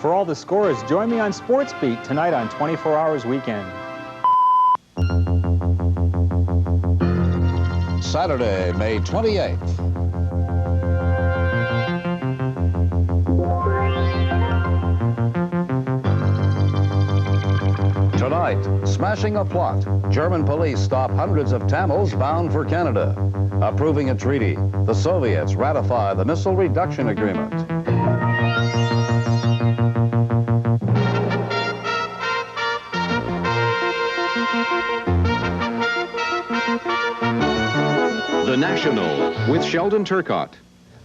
For all the scores, join me on Sports Beat tonight on 24 Hours Weekend. Saturday, May 28th. Tonight, smashing a plot. German police stop hundreds of Tamils bound for Canada. Approving a treaty. The Soviets ratify the Missile Reduction Agreement. The National with Sheldon Turcott.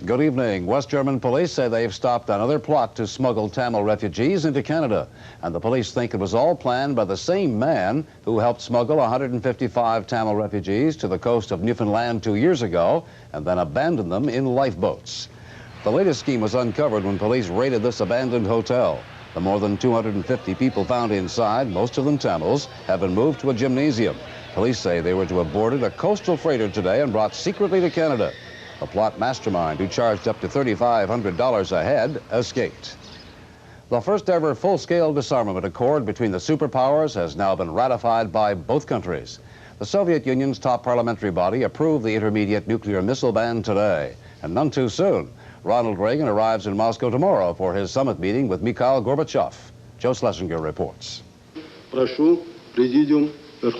Good evening. West German police say they've stopped another plot to smuggle Tamil refugees into Canada. And the police think it was all planned by the same man who helped smuggle 155 Tamil refugees to the coast of Newfoundland 2 years ago and then abandoned them in lifeboats. The latest scheme was uncovered when police raided this abandoned hotel. The more than 250 people found inside, most of them Tamils, have been moved to a gymnasium. Police say they were to have boarded a coastal freighter today and brought secretly to Canada. The plot mastermind, who charged up to $3,500 a head, escaped. The first ever full-scale disarmament accord between the superpowers has now been ratified by both countries. The Soviet Union's top parliamentary body approved the intermediate nuclear missile ban today. And none too soon. Ronald Reagan arrives in Moscow tomorrow for his summit meeting with Mikhail Gorbachev. Joe Schlesinger reports. The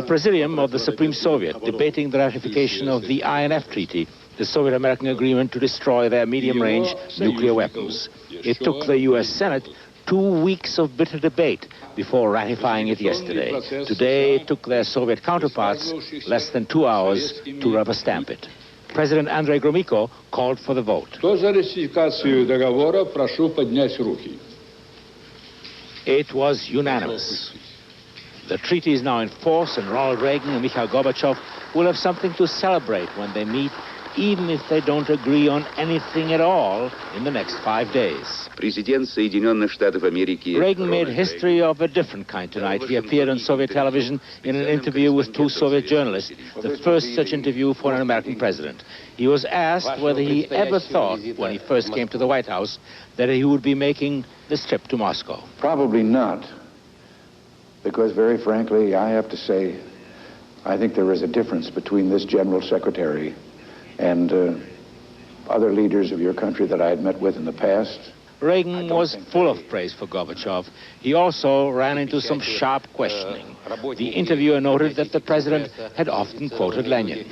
Presidium of the Supreme Soviet debating the ratification of the INF Treaty, the Soviet-American agreement to destroy their medium-range nuclear weapons. It took the U.S. Senate 2 weeks of bitter debate before ratifying it yesterday. Today it took their Soviet counterparts less than 2 hours to rubber stamp it. President Andrei Gromyko called for the vote. It was unanimous. The treaty is now in force, and Ronald Reagan and Mikhail Gorbachev will have something to celebrate when they meet, even if they don't agree on anything at all in the next 5 days. Reagan made history of a different kind tonight. He appeared on Soviet television in an interview with 2 Soviet journalists, the first such interview for an American president. He was asked whether he ever thought, when he first came to the White House, that he would be making this trip to Moscow. Probably not. Because, very frankly, I have to say, I think there is a difference between this General Secretary and other leaders of your country that I had met with in the past. Reagan was full of praise for Gorbachev. He also ran into some sharp questioning. The interviewer noted that the president had often quoted Lenin.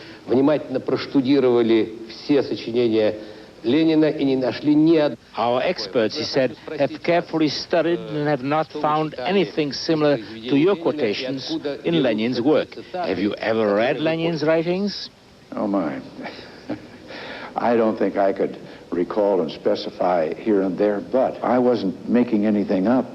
Our experts, he said, have carefully studied and have not found anything similar to your quotations in Lenin's work. Have you ever read Lenin's writings? Oh, my. I don't think I could recall and specify here and there, but I wasn't making anything up.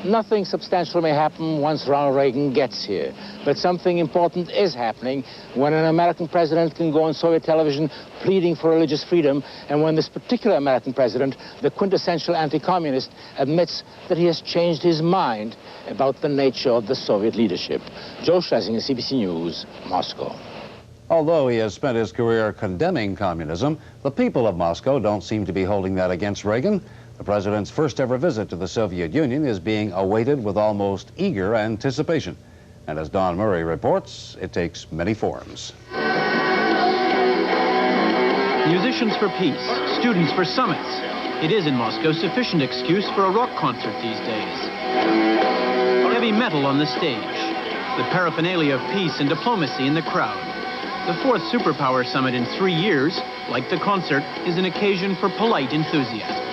Nothing substantial may happen once Ronald Reagan gets here, but something important is happening when an American president can go on Soviet television pleading for religious freedom, and when this particular American president, the quintessential anti-communist, admits that he has changed his mind about the nature of the Soviet leadership. Joe Schlesinger, CBC News, Moscow. Although he has spent his career condemning communism, the people of Moscow don't seem to be holding that against Reagan. The president's first ever visit to the Soviet Union is being awaited with almost eager anticipation. And as Don Murray reports, it takes many forms. Musicians for peace, students for summits. It is in Moscow sufficient excuse for a rock concert these days. Heavy metal on the stage. The paraphernalia of peace and diplomacy in the crowd. The 4th superpower summit in 3 years, like the concert, is an occasion for polite enthusiasm.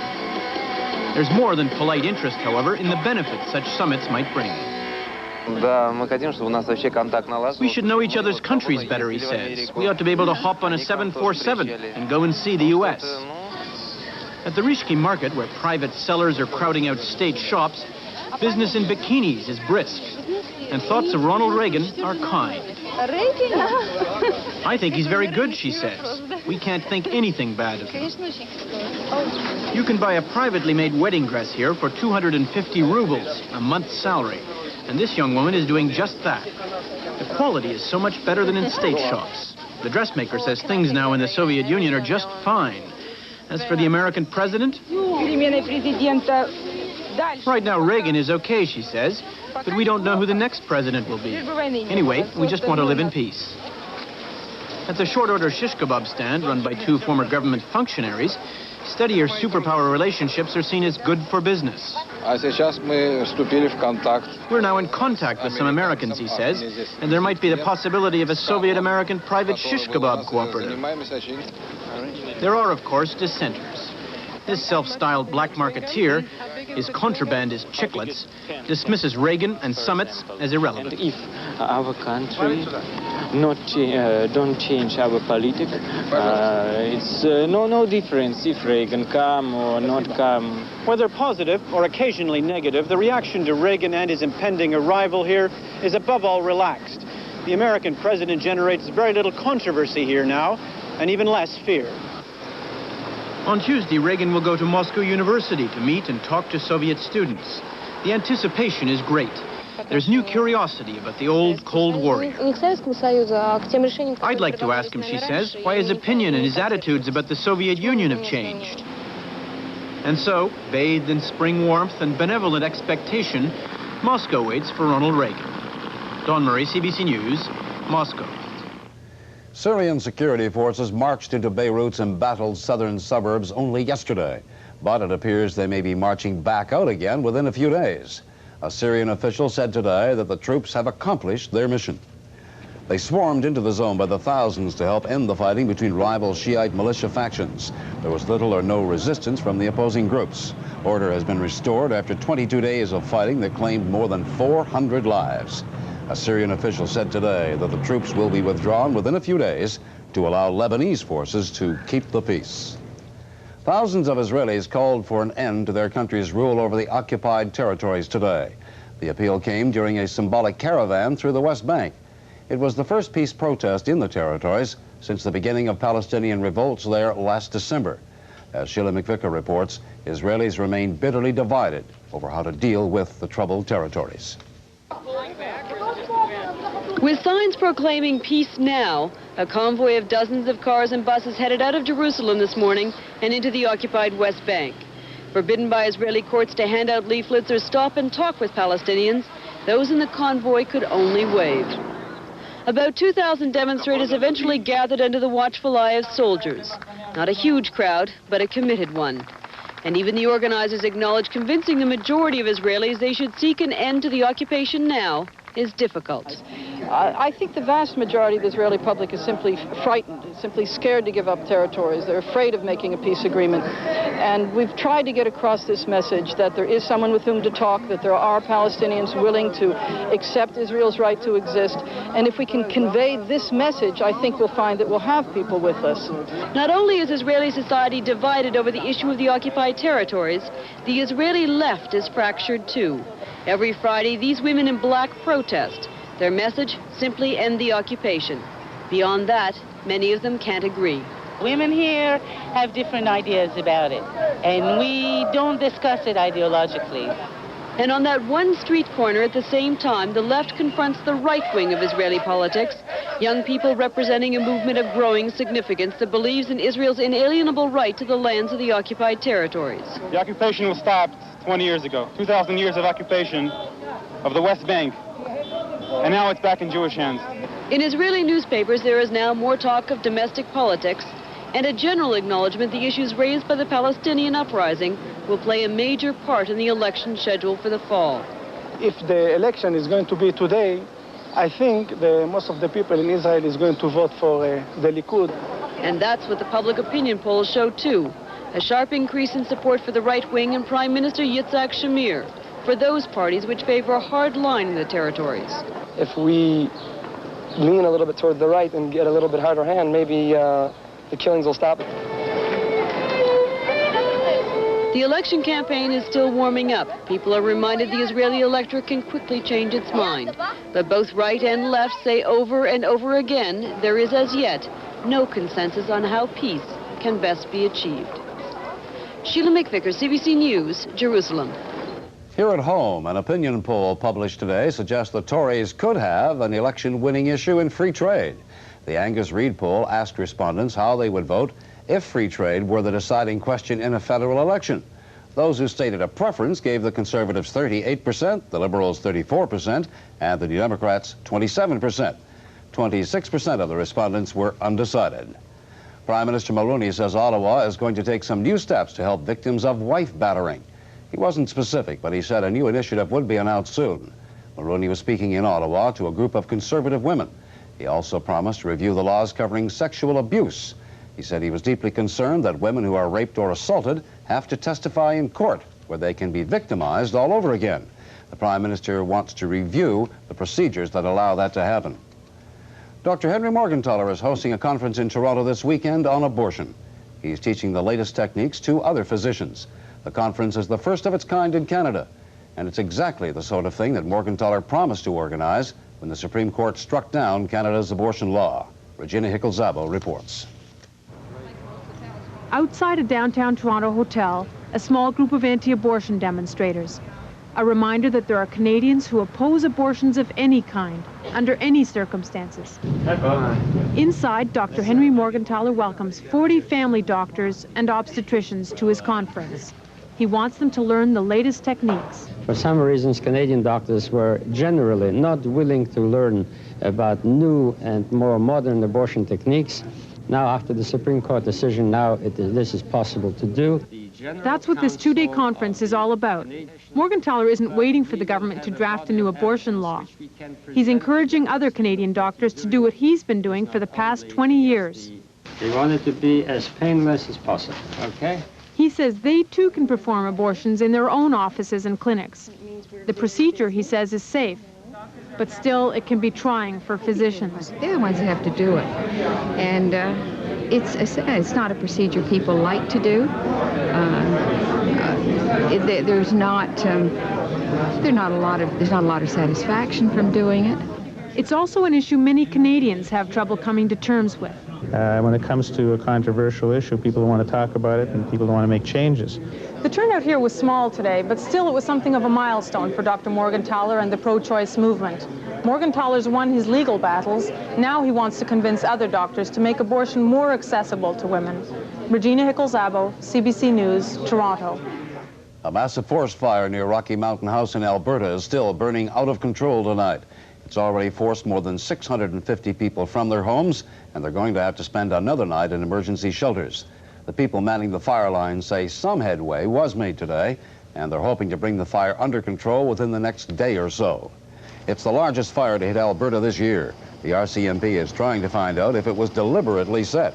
There's more than polite interest, however, in the benefits such summits might bring. We should know each other's countries better, he says. We ought to be able to hop on a 747 and go and see the U.S. At the Rishki market, where private sellers are crowding out state shops, business in bikinis is brisk, and thoughts of Ronald Reagan are kind. I think he's very good, she says. We can't think anything bad of him. You can buy a privately made wedding dress here for 250 rubles, a month's salary. And this young woman is doing just that. The quality is so much better than in state shops. The dressmaker says things now in the Soviet Union are just fine. As for the American president, right now Reagan is okay, she says, but we don't know who the next president will be. Anyway, we just want to live in peace. At the short-order shish kebab stand run by two former government functionaries, steadier superpower relationships are seen as good for business. We're now in contact with some Americans, he says, and there might be the possibility of a Soviet-American private shish kebab cooperative. There are, of course, dissenters. This self-styled black marketeer, his contraband is chiclets, dismisses Reagan and summits as irrelevant. If our country don't change our politics, it's no difference if Reagan come or not come. Whether positive or occasionally negative, the reaction to Reagan and his impending arrival here is above all relaxed. The American president generates very little controversy here now, and even less fear. On Tuesday, Reagan will go to Moscow University to meet and talk to Soviet students. The anticipation is great. There's new curiosity about the old Cold Warrior. I'd like to ask him, she says, why his opinion and his attitudes about the Soviet Union have changed. And so, bathed in spring warmth and benevolent expectation, Moscow waits for Ronald Reagan. Don Murray, CBC News, Moscow. Syrian security forces marched into Beirut's embattled southern suburbs only yesterday, but it appears they may be marching back out again within a few days. A Syrian official said today that the troops have accomplished their mission. They swarmed into the zone by the thousands to help end the fighting between rival Shiite militia factions. There was little or no resistance from the opposing groups. Order has been restored after 22 days of fighting that claimed more than 400 lives. A Syrian official said today that the troops will be withdrawn within a few days to allow Lebanese forces to keep the peace. Thousands of Israelis called for an end to their country's rule over the occupied territories today. The appeal came during a symbolic caravan through the West Bank. It was the first peace protest in the territories since the beginning of Palestinian revolts there last December. As Sheila McVicker reports, Israelis remain bitterly divided over how to deal with the troubled territories. With signs proclaiming peace now, a convoy of dozens of cars and buses headed out of Jerusalem this morning and into the occupied West Bank. Forbidden by Israeli courts to hand out leaflets or stop and talk with Palestinians, those in the convoy could only wave. About 2,000 demonstrators eventually gathered under the watchful eye of soldiers. Not a huge crowd, but a committed one. And even the organizers acknowledge convincing the majority of Israelis they should seek an end to the occupation now is difficult. I think the vast majority of the Israeli public is simply frightened, simply scared to give up territories. They're afraid of making a peace agreement. And we've tried to get across this message that there is someone with whom to talk, that there are Palestinians willing to accept Israel's right to exist. And if we can convey this message, I think we'll find that we'll have people with us. Not only is Israeli society divided over the issue of the occupied territories, the Israeli left is fractured too. Every Friday, these women in black protest. Their message, simply end the occupation. Beyond that, many of them can't agree. Women here have different ideas about it, and we don't discuss it ideologically. And on that one street corner at the same time, the left confronts the right wing of Israeli politics, young people representing a movement of growing significance that believes in Israel's inalienable right to the lands of the occupied territories. The occupation was stopped 20 years ago, 2,000 years of occupation of the West Bank, and now it's back in Jewish hands. In Israeli newspapers, there is now more talk of domestic politics and a general acknowledgement the issues raised by the Palestinian uprising will play a major part in the election schedule for the fall. If the election is going to be today, I think most of the people in Israel is going to vote for the Likud. And that's what the public opinion polls show too. A sharp increase in support for the right wing and Prime Minister Yitzhak Shamir, for those parties which favor a hard line in the territories. If we lean a little bit toward the right and get a little bit harder hand, maybe the killings will stop. The election campaign is still warming up. People are reminded the Israeli electorate can quickly change its mind. But both right and left say over and over again there is as yet no consensus on how peace can best be achieved. Sheila McVicker, CBC News, Jerusalem. Here at home, an opinion poll published today suggests the Tories could have an election-winning issue in free trade. The Angus Reid poll asked respondents how they would vote if free trade were the deciding question in a federal election. Those who stated a preference gave the Conservatives 38%, the Liberals 34%, and the New Democrats 27%. 26% of the respondents were undecided. Prime Minister Mulroney says Ottawa is going to take some new steps to help victims of wife battering. He wasn't specific, but he said a new initiative would be announced soon. Mulroney was speaking in Ottawa to a group of conservative women. He also promised to review the laws covering sexual abuse. He said he was deeply concerned that women who are raped or assaulted have to testify in court, where they can be victimized all over again. The Prime Minister wants to review the procedures that allow that to happen. Dr. Henry Morgentaler is hosting a conference in Toronto this weekend on abortion. He's teaching the latest techniques to other physicians. The conference is the first of its kind in Canada, and it's exactly the sort of thing that Morgentaler promised to organize when the Supreme Court struck down Canada's abortion law. Regina Hickel-Zabo reports. Outside a downtown Toronto hotel, a small group of anti-abortion demonstrators. A reminder that there are Canadians who oppose abortions of any kind, under any circumstances. Inside, Dr. Henry Morgentaler welcomes 40 family doctors and obstetricians to his conference. He wants them to learn the latest techniques. For some reasons, Canadian doctors were generally not willing to learn about new and more modern abortion techniques. Now, after the Supreme Court decision, this is possible to do. That's what this two-day conference is all about. Morgentaler isn't waiting for the government to draft a new abortion law. He's encouraging other Canadian doctors to do what he's been doing for the past 20 years. We want it to be as painless as possible, okay? He says they too can perform abortions in their own offices and clinics. The procedure, he says, is safe, but still it can be trying for physicians. They're the ones that have to do it. And it's not a procedure people like to do. There's not a lot of satisfaction from doing it. It's also an issue many Canadians have trouble coming to terms with. When it comes to a controversial issue, people want to talk about it and people want to make changes. The turnout here was small today, but still it was something of a milestone for Dr. Morgentaler and the pro-choice movement. Morgentaler's won his legal battles. Now he wants to convince other doctors to make abortion more accessible to women. Regina Hickel-Zabo, CBC News, Toronto. A massive forest fire near Rocky Mountain House in Alberta is still burning out of control tonight. It's already forced more than 650 people from their homes, and they're going to have to spend another night in emergency shelters. The people manning the fire line say some headway was made today, and they're hoping to bring the fire under control within the next day or so. It's the largest fire to hit Alberta this year. The RCMP is trying to find out if it was deliberately set.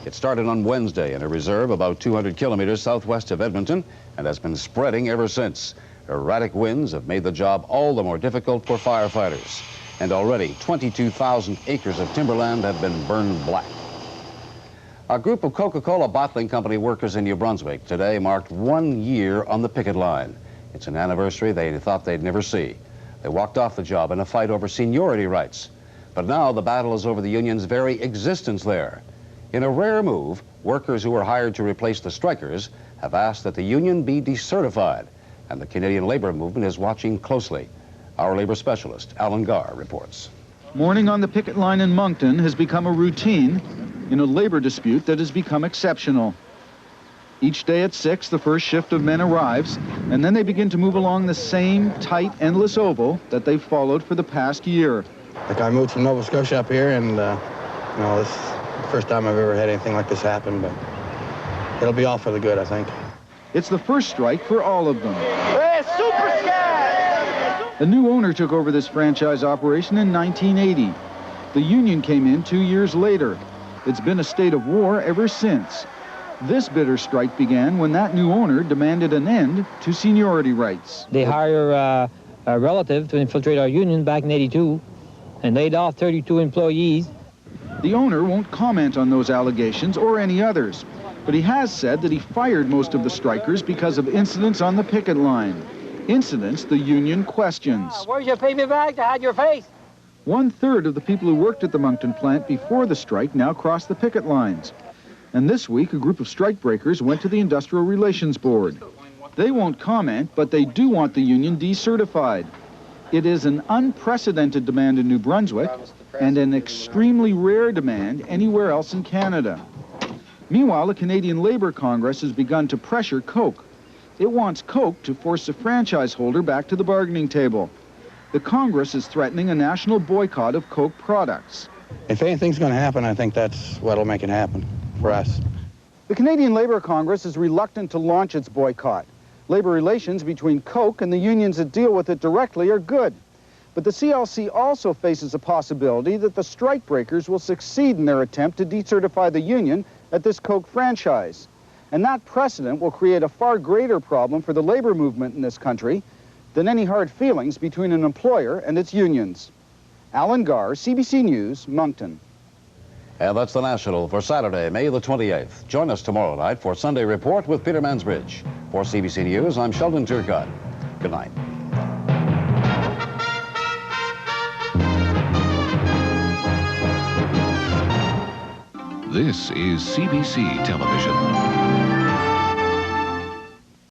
It started on Wednesday in a reserve about 200 kilometers southwest of Edmonton and has been spreading ever since. Erratic winds have made the job all the more difficult for firefighters. And already 22,000 acres of timberland have been burned black. A group of Coca-Cola bottling company workers in New Brunswick today marked 1 year on the picket line. It's an anniversary they thought they'd never see. They walked off the job in a fight over seniority rights. But now the battle is over the union's very existence there. In a rare move, workers who were hired to replace the strikers have asked that the union be decertified, and the Canadian labor movement is watching closely. Our labor specialist, Alan Garr, reports. Morning on the picket line in Moncton has become a routine in a labor dispute that has become exceptional. Each day at 6, the first shift of men arrives, and then they begin to move along the same tight, endless oval that they've followed for the past year. Like, I moved from Nova Scotia up here, and this is the first time I've ever had anything like this happen, but it'll be all for the good, I think. It's the first strike for all of them. Hey, super sky! A new owner took over this franchise operation in 1980. The union came in 2 years later. It's been a state of war ever since. This bitter strike began when that new owner demanded an end to seniority rights. They hire a relative to infiltrate our union back in '82 and laid off 32 employees. The owner won't comment on those allegations or any others, but he has said that he fired most of the strikers because of incidents on the picket line. Incidents the union questions. Where's your payment bag to hide your face? 1/3 of the people who worked at the Moncton plant before the strike now crossed the picket lines. And this week, a group of strikebreakers went to the Industrial Relations Board. They won't comment, but they do want the union decertified. It is an unprecedented demand in New Brunswick and an extremely rare demand anywhere else in Canada. Meanwhile, the Canadian Labour Congress has begun to pressure Coke. It wants Coke to force the franchise holder back to the bargaining table. The Congress is threatening a national boycott of Coke products. If anything's going to happen, I think that's what'll make it happen for us. The Canadian Labour Congress is reluctant to launch its boycott. Labor relations between Coke and the unions that deal with it directly are good. But the CLC also faces a possibility that the strikebreakers will succeed in their attempt to decertify the union at this Coke franchise. And that precedent will create a far greater problem for the labor movement in this country than any hard feelings between an employer and its unions. Alan Garr, CBC News, Moncton. And that's the National for Saturday, May the 28th. Join us tomorrow night for Sunday Report with Peter Mansbridge. For CBC News, I'm Sheldon Turcotte. Good night. This is CBC Television.